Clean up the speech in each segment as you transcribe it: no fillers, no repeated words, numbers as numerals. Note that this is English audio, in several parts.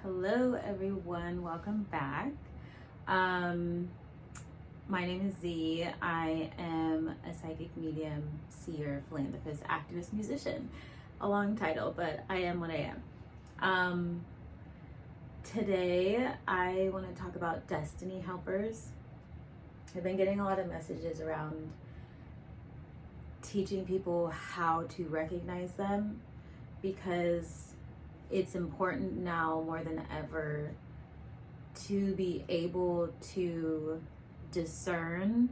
Hello everyone, welcome back. My name is Z. I am a psychic medium, seer, philanthropist, activist, musician. A long title, but I am what I am. Today I want to talk about destiny helpers. I've been getting a lot of messages around teaching people how to recognize them because it's important now more than ever to be able to discern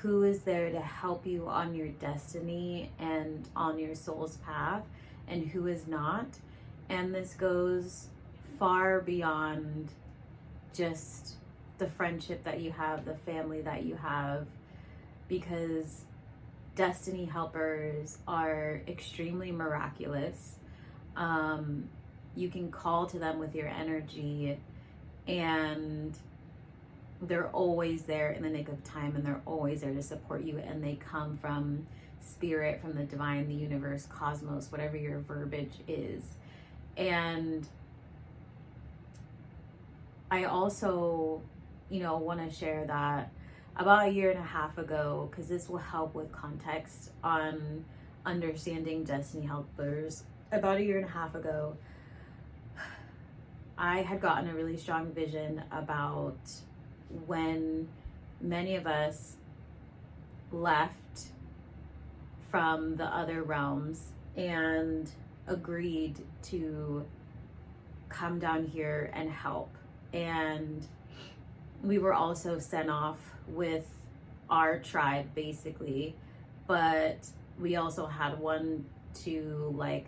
who is there to help you on your destiny and on your soul's path and who is not. And this goes far beyond just the friendship that you have, the family that you have, because destiny helpers are extremely miraculous. You can call to them with your energy and they're always there in the nick of time, and they're always there to support you, and they come from spirit, from the divine, the universe, cosmos, whatever your verbiage is. And I also, want to share that about a year and a half ago, because this will help with context on understanding destiny helpers. About a year and a half ago, I had gotten a really strong vision about when many of us left from the other realms and agreed to come down here and help. And we were also sent off with our tribe, basically, but we also had 1 to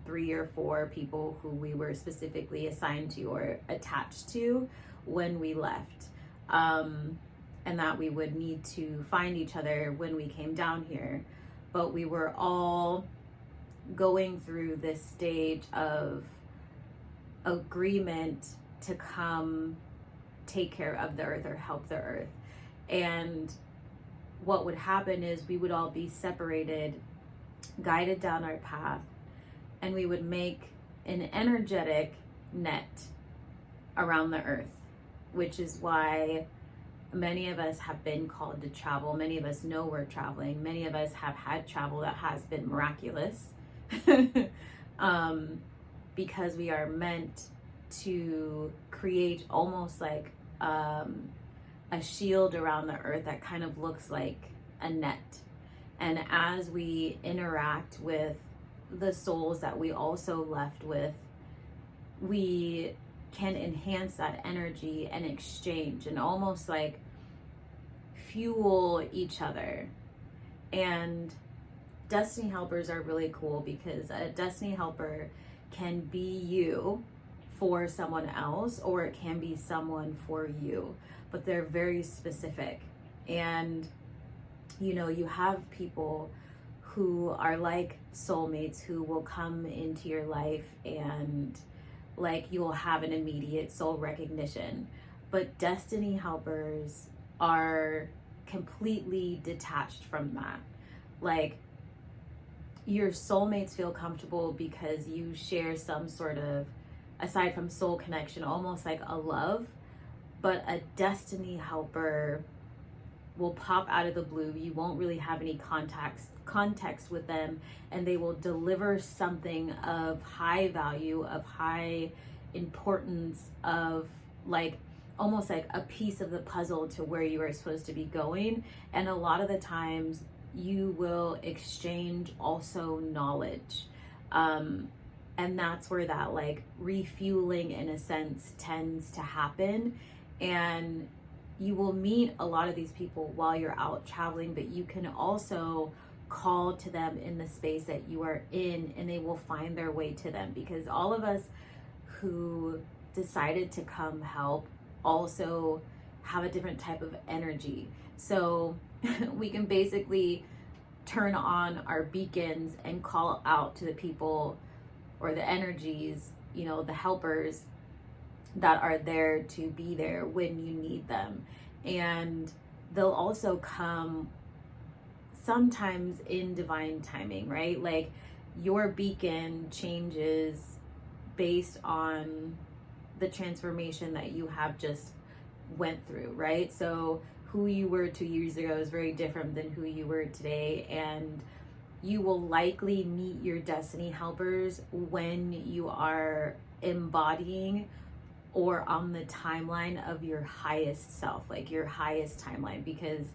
3 or 4 people who we were specifically assigned to or attached to when we left, and that we would need to find each other when we came down here. But we were all going through this stage of agreement to come take care of the earth or help the earth. And what would happen is we would all be separated, guided down our path, and we would make an energetic net around the earth, which is why many of us have been called to travel. Many of us know we're traveling. Many of us have had travel that has been miraculous because we are meant to create almost like a shield around the earth that kind of looks like a net. And as we interact with the souls that we also left with, we can enhance that energy and exchange and almost like fuel each other. And destiny helpers are really cool because a destiny helper can be you for someone else, or it can be someone for you, but they're very specific. And you have people who are like soulmates who will come into your life and you will have an immediate soul recognition. But destiny helpers are completely detached from that. Your soulmates feel comfortable because you share some sort of, aside from soul connection, almost like a love. But a destiny helper will pop out of the blue. You won't really have any context with them, and they will deliver something of high value, of high importance, of almost like a piece of the puzzle to where you are supposed to be going. And a lot of the times you will exchange also knowledge, and that's where that refueling in a sense tends to happen. And you will meet a lot of these people while you're out traveling, but you can also call to them in the space that you are in, and they will find their way to them, because all of us who decided to come help also have a different type of energy. So we can basically turn on our beacons and call out to the people or the energies, the helpers that are there to be there when you need them. And they'll also come sometimes in divine timing, right? Your beacon changes based on the transformation that you have just went through, right? So who you were 2 years ago is very different than who you were today, and you will likely meet your destiny helpers when you are embodying or on the timeline of your highest self, like your highest timeline, because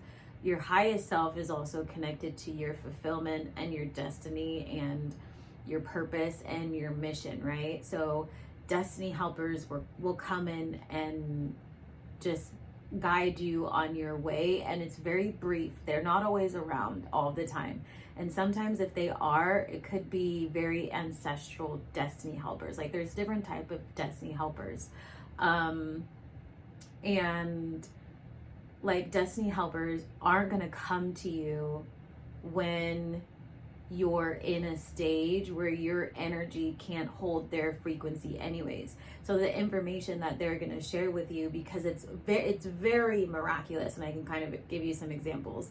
your highest self is also connected to your fulfillment and your destiny and your purpose and your mission, right? So destiny helpers will come in and just guide you on your way, and it's very brief. They're not always around all the time, and sometimes if they are, it could be very ancestral destiny helpers. Like there's different type of destiny helpers, and like destiny helpers aren't going to come to you when you're in a stage where your energy can't hold their frequency anyways. So the information that they're going to share with you, because it's very miraculous, and I can kind of give you some examples.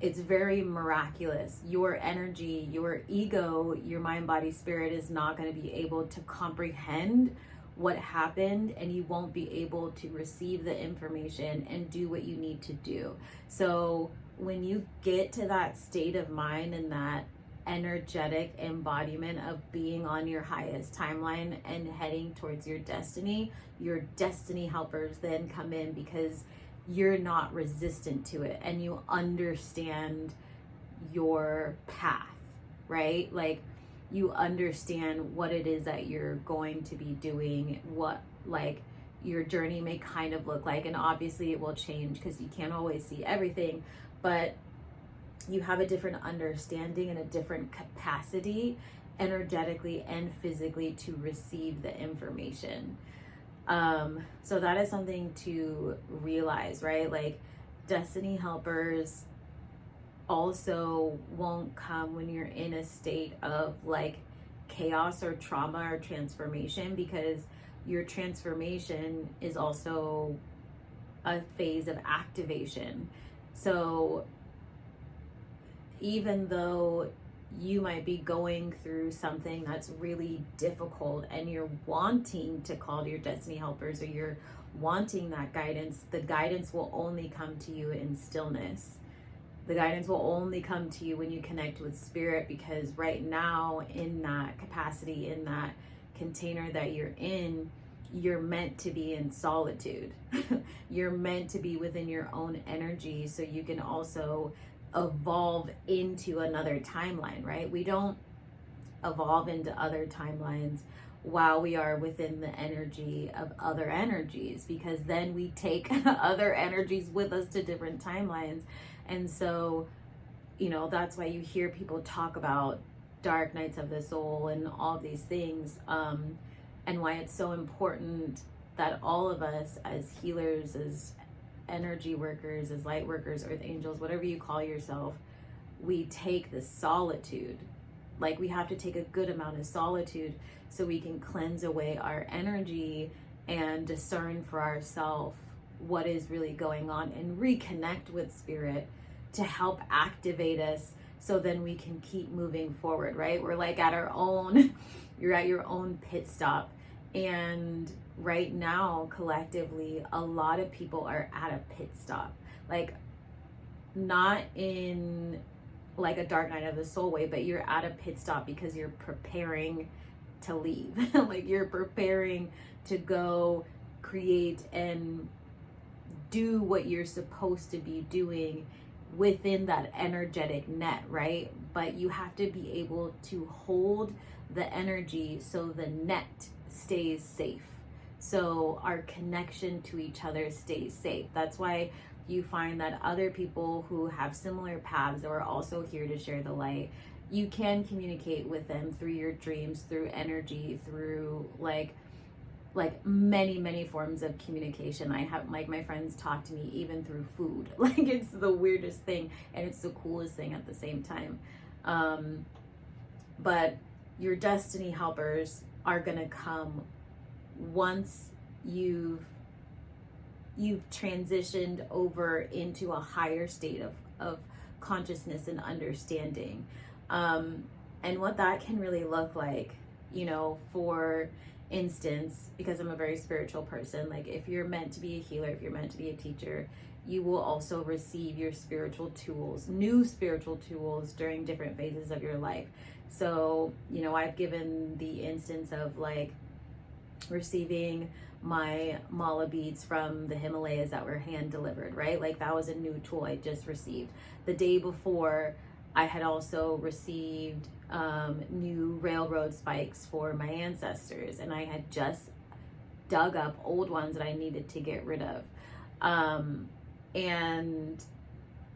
It's very miraculous. Your energy, your ego, your mind, body, spirit is not going to be able to comprehend what happened, and you won't be able to receive the information and do what you need to do. So when you get to that state of mind and that energetic embodiment of being on your highest timeline and heading towards your destiny helpers then come in, because you're not resistant to it and you understand your path, right? Like you understand what it is that you're going to be doing, what like your journey may kind of look like, and obviously it will change because you can't always see everything, but you have a different understanding and a different capacity energetically and physically to receive the information. So that is something to realize, right? Like destiny helpers also won't come when you're in a state of like chaos or trauma or transformation, because your transformation is also a phase of activation. So even though you might be going through something that's really difficult and you're wanting to call your destiny helpers, or you're wanting that guidance, the guidance will only come to you in stillness. The guidance will only come to you when you connect with spirit, because right now in that capacity, in that container that you're in, you're meant to be in solitude. You're meant to be within your own energy so you can also evolve into another timeline, right? We don't evolve into other timelines while we are within the energy of other energies, because then we take other energies with us to different timelines. And so, you know, that's why you hear people talk about dark nights of the soul and all of these things, and why it's so important that all of us as healers, as energy workers, as light workers, earth angels, whatever you call yourself, we take the solitude. Like we have to take a good amount of solitude so we can cleanse away our energy and discern for ourselves what is really going on and reconnect with spirit to help activate us, so then we can keep moving forward, right? We're like at our own, you're at your own pit stop. And right now, collectively, a lot of people are at a pit stop. Like not in like a dark night of the soul way, but you're at a pit stop because you're preparing to leave. Like you're preparing to go create and do what you're supposed to be doing within that energetic net, right? But you have to be able to hold the energy so the net stays safe, so our connection to each other stays safe. That's why you find that other people who have similar paths or are also here to share the light, you can communicate with them through your dreams, through energy, through like many forms of communication. I have like my friends talk to me even through food. Like it's the weirdest thing and it's the coolest thing at the same time. But your destiny helpers are gonna come once you've transitioned over into a higher state of consciousness and understanding. And what that can really look like, you know, for instance, because I'm a very spiritual person, like if you're meant to be a healer, if you're meant to be a teacher, you will also receive your spiritual tools, new spiritual tools during different phases of your life. So, you know, I've given the instance of like receiving my mala beads from the Himalayas that were hand delivered, right? Like that was a new tool I just received. The day before, I had also received new railroad spikes for my ancestors, and I had just dug up old ones that I needed to get rid of. And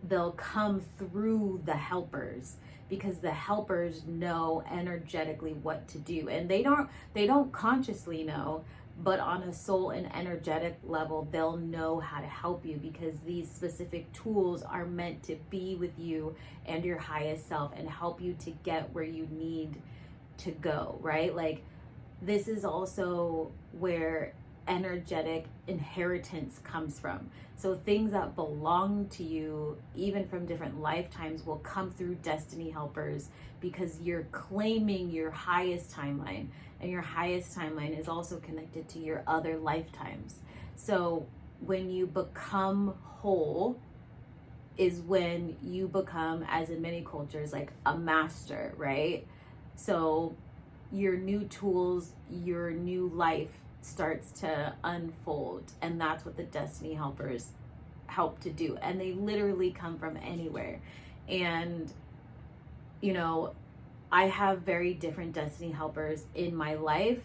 they'll come through the helpers, because the helpers know energetically what to do, and they don't consciously know, but on a soul and energetic level, they'll know how to help you, because these specific tools are meant to be with you and your highest self and help you to get where you need to go, right? Like this is also where energetic inheritance comes from. So things that belong to you, even from different lifetimes, will come through destiny helpers, because you're claiming your highest timeline, and your highest timeline is also connected to your other lifetimes. So when you become whole is when you become, as in many cultures, like a master, right? So your new tools, your new life starts to unfold, and that's what the destiny helpers help to do. And they literally come from anywhere. And you know, I have very different destiny helpers in my life,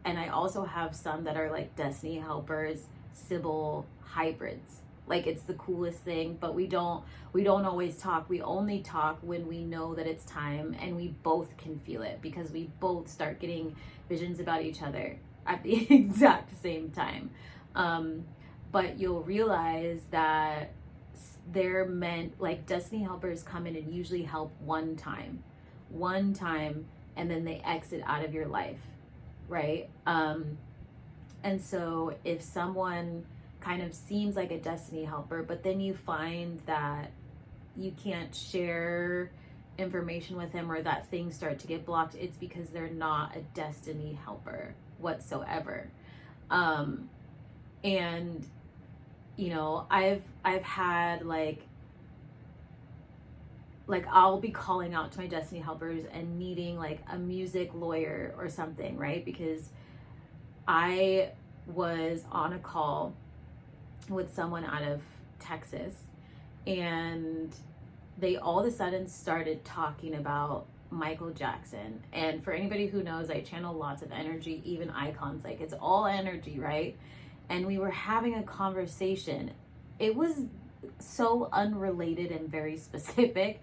and I also have some that are like destiny helpers Sybil hybrids. Like it's the coolest thing, but we don't always talk. We only talk when we know that it's time, and we both can feel it, because we both start getting visions about each other at the exact same time. But you'll realize that they're meant, like destiny helpers come in and usually help one time, and then they exit out of your life, right? And so if someone kind of seems like a destiny helper, but then you find that you can't share information with them, or that things start to get blocked, it's because they're not a destiny helper whatsoever. And you know, I've had like I'll be calling out to my destiny helpers and needing like a music lawyer or something, right? Because I was on a call with someone out of Texas, and they all of a sudden started talking about Michael Jackson. And for anybody who knows, I channel lots of energy, even icons, like it's all energy, right? And we were having a conversation. It was so unrelated and very specific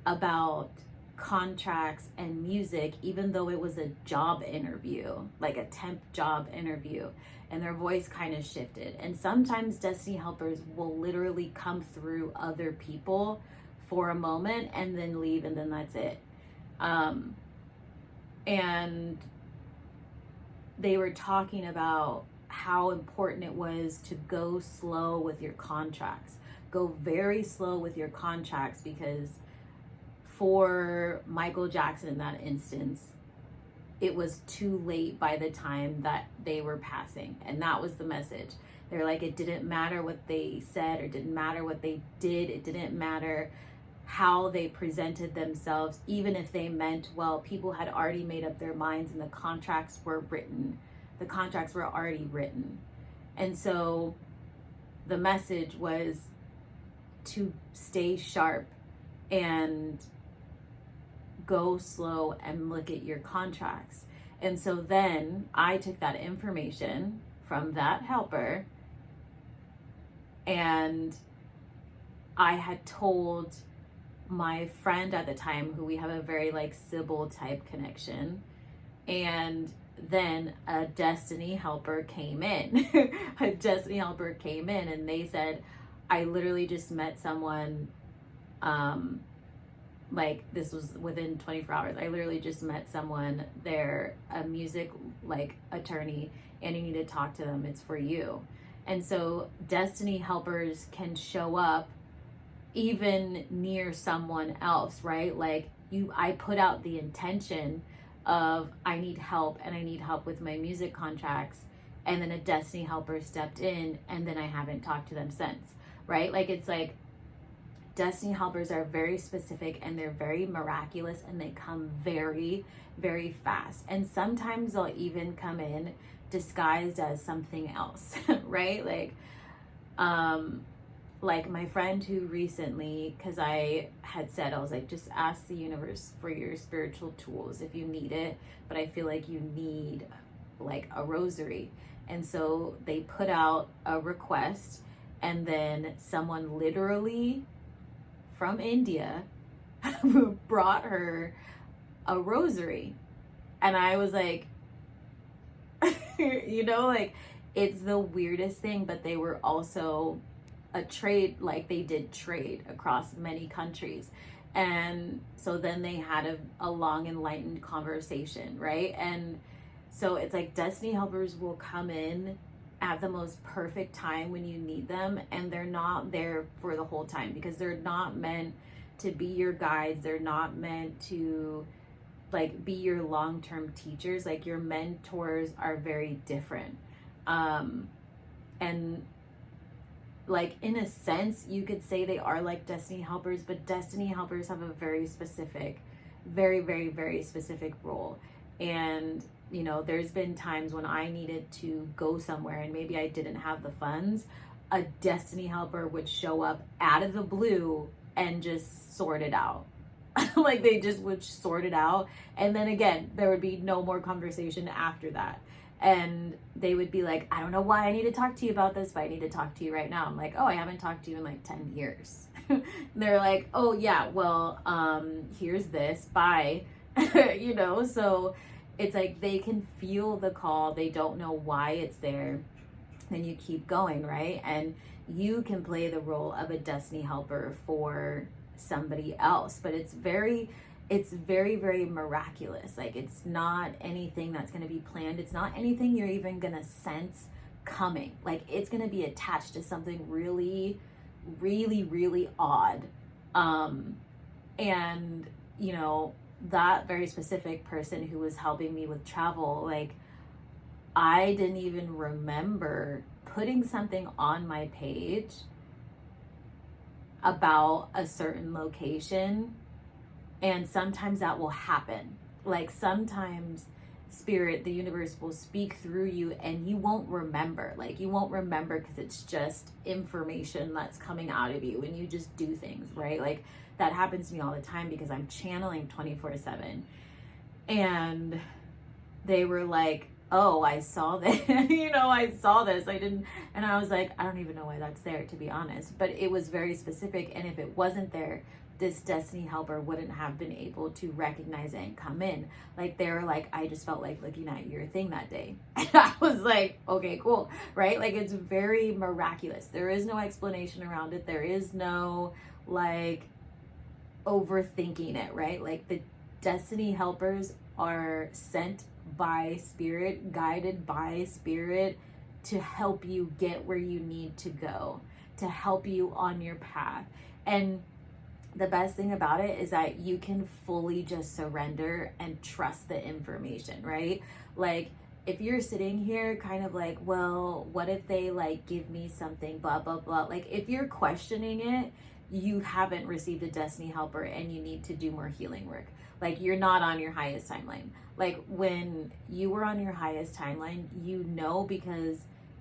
about contracts and music, even though it was a job interview, like a temp job interview, and their voice kind of shifted. And sometimes destiny helpers will literally come through other people for a moment and then leave, and then that's it. And they were talking about how important it was to go slow with your contracts. Go very slow with your contracts, because for Michael Jackson in that instance, it was too late by the time that they were passing. And that was the message. They're like, it didn't matter what they said, or didn't matter what they did. It didn't matter how they presented themselves, even if they meant well. People had already made up their minds, and the contracts were written. The contracts were already written. And so the message was to stay sharp and go slow and look at your contracts. And so then I took that information from that helper, and I had told my friend at the time, who we have a very like Sybil type connection, and then a destiny helper came in. A destiny helper came in, and they said, I literally just met someone, like this was within 24 hours. I literally just met someone. They're a music like attorney, and you need to talk to them. It's for you. And so destiny helpers can show up even near someone else, right? Like I put out the intention, of I need help and I need help with my music contracts, and then a destiny helper stepped in and then I haven't talked to them since, right? Like it's like destiny helpers are very specific and they're very miraculous and they come very, very fast. And sometimes they'll even come in disguised as something else, right? Like my friend who recently, because I had said, I was like, just ask the universe for your spiritual tools if you need it, but I feel like you need like a rosary. And so they put out a request, and then someone literally from India brought her a rosary. And I was like, you know, like it's the weirdest thing, but they were also a trade, like they did trade across many countries. And so then they had a long enlightened conversation, right? And so it's like destiny helpers will come in at the most perfect time when you need them, and they're not there for the whole time because they're not meant to be your guides. They're not meant to like be your long-term teachers. Like your mentors are very different. And like in a sense you could say they are like destiny helpers, but destiny helpers have a very specific, very, very, very specific role. And you know, there's been times when I needed to go somewhere and maybe I didn't have the funds. A destiny helper would show up out of the blue and just sort it out. Like they just would sort it out. And then again, there would be no more conversation after that. And they would be like, I don't know why I need to talk to you about this, but I need to talk to you right now. I'm like, oh, I haven't talked to you in like 10 years. They're like, oh yeah, well, here's this, bye. You know, so it's like they can feel the call. They don't know why it's there. Then you keep going, right? And you can play the role of a destiny helper for somebody else, but it's very, very miraculous. Like it's not anything that's going to be planned. It's not anything you're even going to sense coming. Like it's going to be attached to something really, really, really odd. And you know, that very specific person who was helping me with travel, like I didn't even remember putting something on my page about a certain location. And sometimes that will happen. Like sometimes spirit, the universe will speak through you and you won't remember. Like you won't remember because it's just information that's coming out of you and you just do things, right? Like that happens to me all the time because I'm channeling 24/7. And they were like, oh, I saw this, you know, I saw this. I didn't, and I was like, I don't even know why that's there, to be honest. But it was very specific. And if it wasn't there, this destiny helper wouldn't have been able to recognize it and come in. Like they were like, I just felt like looking at your thing that day. And I was like, okay, cool, right? Like it's very miraculous. There is no explanation around it. There is no like overthinking it, right? Like the destiny helpers are sent by spirit, guided by spirit to help you get where you need to go, to help you on your path. And the best thing about it is that you can fully just surrender and trust the information, right? Like if you're sitting here kind of like, well, what if they like give me something, blah, blah, blah. Like if you're questioning it, you haven't received a destiny helper and you need to do more healing work. Like you're not on your highest timeline. Like when you were on your highest timeline, you know, because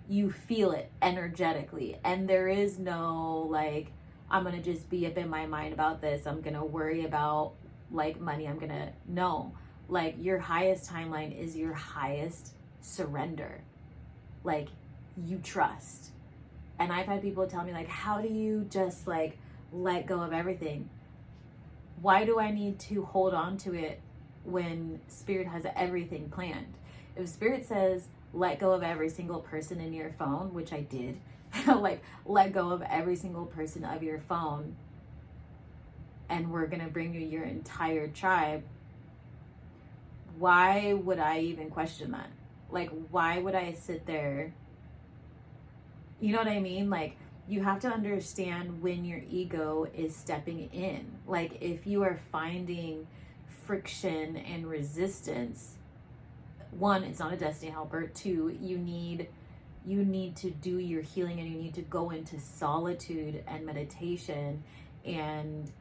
you feel it energetically. And there is no like, I'm going to just be up in my mind about this. I'm going to worry about like money. I'm going to, no, like your highest timeline is your highest surrender. Like you trust. And I've had people tell me like, how do you just like let go of everything? Why do I need to hold on to it when spirit has everything planned? If spirit says, let go of every single person in your phone, which I did, like let go of every single person of your phone, and we're going to bring you your entire tribe, why would I even question that? Like, why would I sit there? You know what I mean? Like, you have to understand when your ego is stepping in. Like if you are finding friction and resistance, one, it's not a destiny helper. Two, you need to do your healing, and you need to go into solitude and meditation and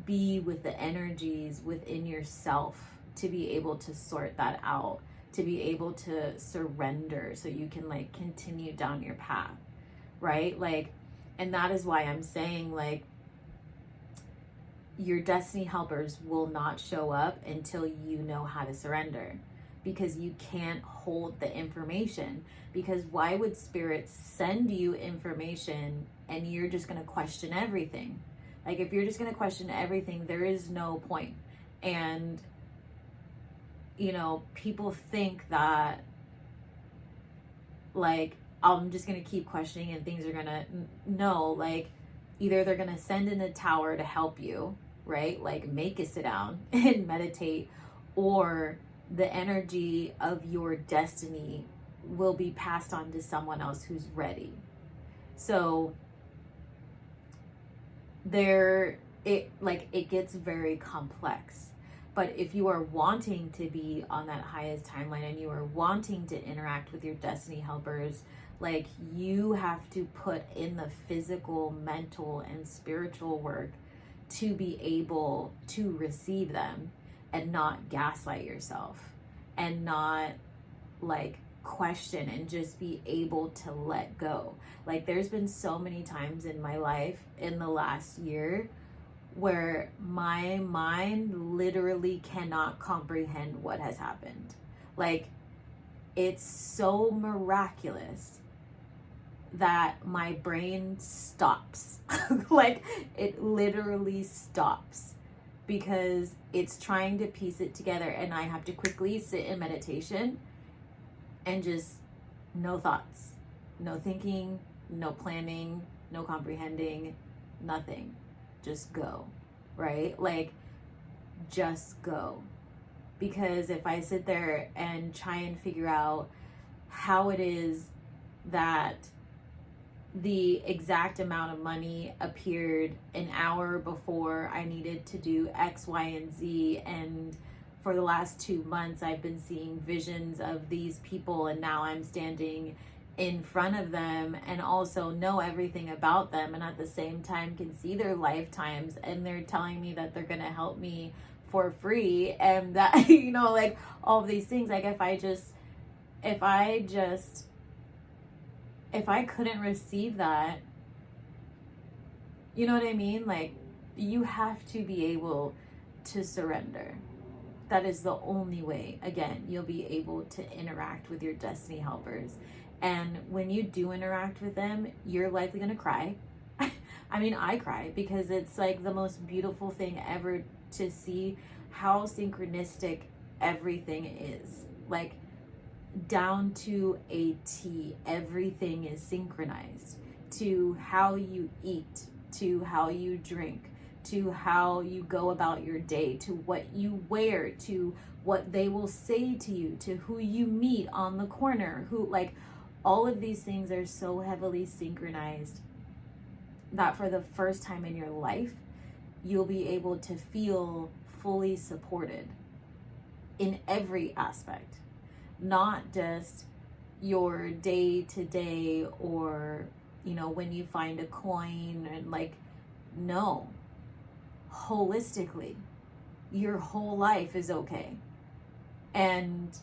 be with the energies within yourself to be able to sort that out, to be able to surrender so you can like continue down your path, right? Like, and that is why I'm saying, like, your destiny helpers will not show up until you know how to surrender, because you can't hold the information. Because why would spirit send you information and you're just going to question everything? Like, if you're just going to question everything, there is no point. And, you know, people think that, like, I'm just going to keep questioning and things are going to, no, like, either they're going to send in a tower to help you, right? Like, make you sit down and meditate, or the energy of your destiny will be passed on to someone else who's ready. So it gets very complex. But if you are wanting to be on that highest timeline and you are wanting to interact with your destiny helpers, like, you have to put in the physical, mental, and spiritual work to be able to receive them, and not gaslight yourself, and not like question, and just be able to let go. Like, there's been so many times in my life in the last year where my mind literally cannot comprehend what has happened. Like, it's so miraculous that my brain stops. Like, it literally stops, because it's trying to piece it together, and I have to quickly sit in meditation and just no thoughts, no thinking, no planning, no comprehending, nothing. Just go, right? Like, just go. Because if I sit there and try and figure out how it is that the exact amount of money appeared an hour before I needed to do X, Y, and Z, and for the last 2 months I've been seeing visions of these people, and now I'm standing in front of them and also know everything about them, and at the same time can see their lifetimes, and they're telling me that they're gonna help me for free, and that, you know, like, all of these things. Like, if I couldn't receive that, you know what I mean? Like, you have to be able to surrender. That is the only way, again, you'll be able to interact with your destiny helpers. And when you do interact with them, you're likely going to cry. I mean, I cry, because it's like the most beautiful thing ever to see how synchronistic everything is. Like, down to a T, everything is synchronized, to how you eat, to how you drink, to how you go about your day, to what you wear, to what they will say to you, to who you meet on the corner, who, like, all of these things are so heavily synchronized that for the first time in your life, you'll be able to feel fully supported in every aspect. Not just your day to day, or, you know, when you find a coin, and like, no, holistically, your whole life is okay. And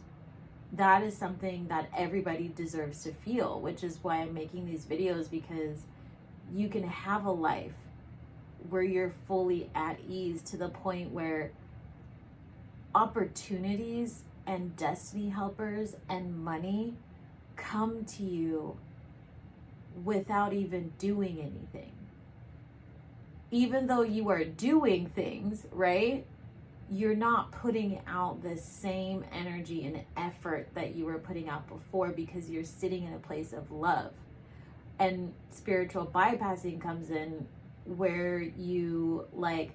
that is something that everybody deserves to feel, which is why I'm making these videos, because you can have a life where you're fully at ease, to the point where opportunities and destiny helpers and money come to you without even doing anything. Even though you are doing things, right? You're not putting out the same energy and effort that you were putting out before, because you're sitting in a place of love. And spiritual bypassing comes in, where you like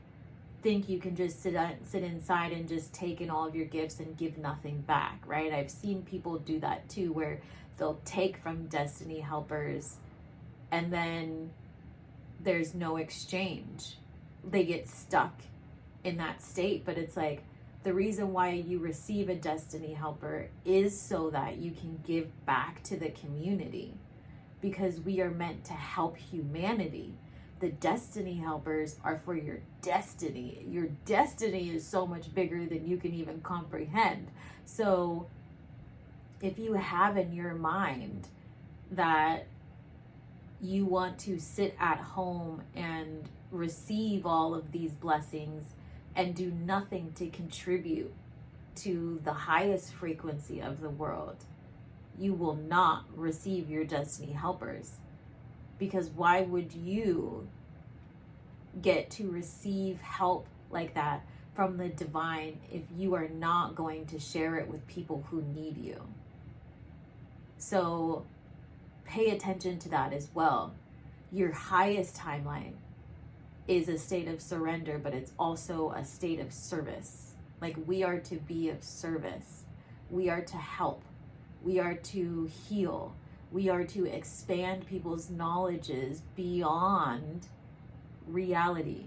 think you can just sit inside and just take in all of your gifts and give nothing back, right? I've seen people do that too, where they'll take from destiny helpers and then there's no exchange. They get stuck in that state. But it's like, the reason why you receive a destiny helper is so that you can give back to the community, because we are meant to help humanity. The destiny helpers are for your destiny. Your destiny is so much bigger than you can even comprehend. So if you have in your mind that you want to sit at home and receive all of these blessings and do nothing to contribute to the highest frequency of the world, you will not receive your destiny helpers. Because why would you get to receive help like that from the divine if you are not going to share it with people who need you? So pay attention to that as well. Your highest timeline is a state of surrender, but it's also a state of service. Like, we are to be of service. We are to help. We are to heal. We are to expand people's knowledges beyond reality,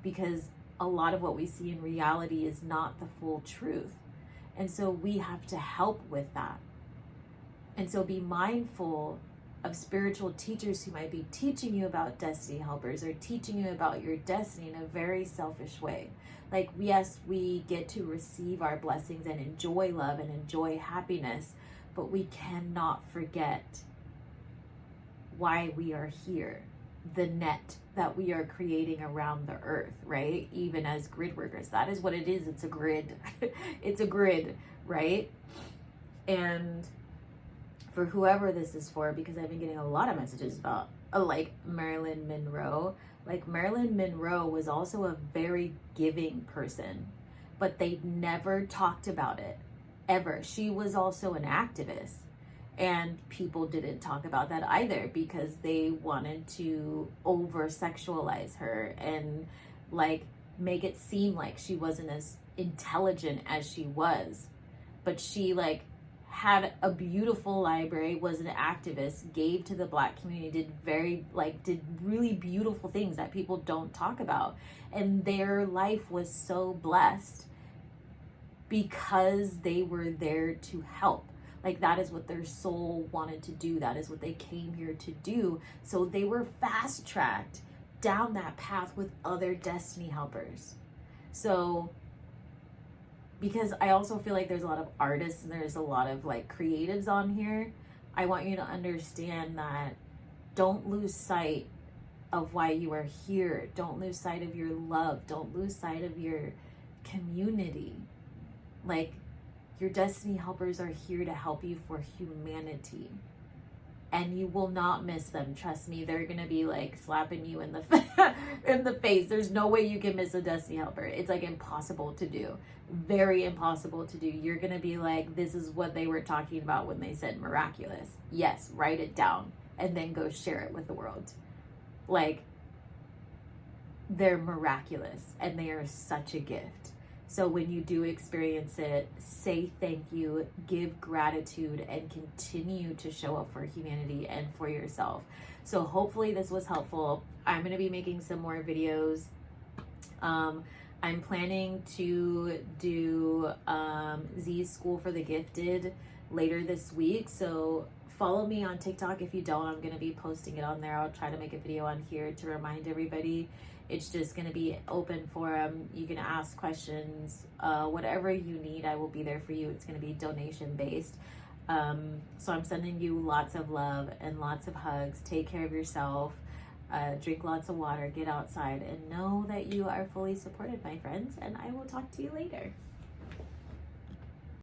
because a lot of what we see in reality is not the full truth. And so we have to help with that. And so be mindful of spiritual teachers who might be teaching you about destiny helpers or teaching you about your destiny in a very selfish way. Like, yes, we get to receive our blessings and enjoy love and enjoy happiness, but we cannot forget why we are here, the net that we are creating around the earth, right? Even as grid workers, that is what it is. It's a grid. It's a grid, right? And for whoever this is for, because I've been getting a lot of messages about like Marilyn Monroe. Like, Marilyn Monroe was also a very giving person, but they never talked about it ever. She was also an activist, and people didn't talk about that either because they wanted to over sexualize her and like make it seem like she wasn't as intelligent as she was. But she like had a beautiful library, was an activist, gave to the Black community, did really beautiful things that people don't talk about. And their life was so blessed because they were there to help. Like, that is what their soul wanted to do. That is what they came here to do. So they were fast tracked down that path with other destiny helpers. So, because I also feel like there's a lot of artists and there's a lot of like creatives on here, I want you to understand that don't lose sight of why you are here. Don't lose sight of your love. Don't lose sight of your community. Like, your destiny helpers are here to help you for humanity. And you will not miss them. Trust me, they're going to be like slapping you in the in the face. There's no way you can miss a destiny helper. It's like impossible to do. Very impossible to do. You're going to be like, this is what they were talking about when they said miraculous. Yes, write it down and then go share it with the world. Like, they're miraculous and they are such a gift. So when you do experience it, say thank you, give gratitude, and continue to show up for humanity and for yourself. So hopefully this was helpful. I'm going to be making some more videos. I'm planning to do Z's School for the Gifted later this week. So follow me on TikTok if you don't. I'm going to be posting it on there. I'll try to make a video on here to remind everybody. It's just going to be open forum. You can ask questions, whatever you need, I will be there for you. It's going to be donation based. So I'm sending you lots of love and lots of hugs. Take care of yourself. Drink lots of water, get outside, and know that you are fully supported, my friends. And I will talk to you later.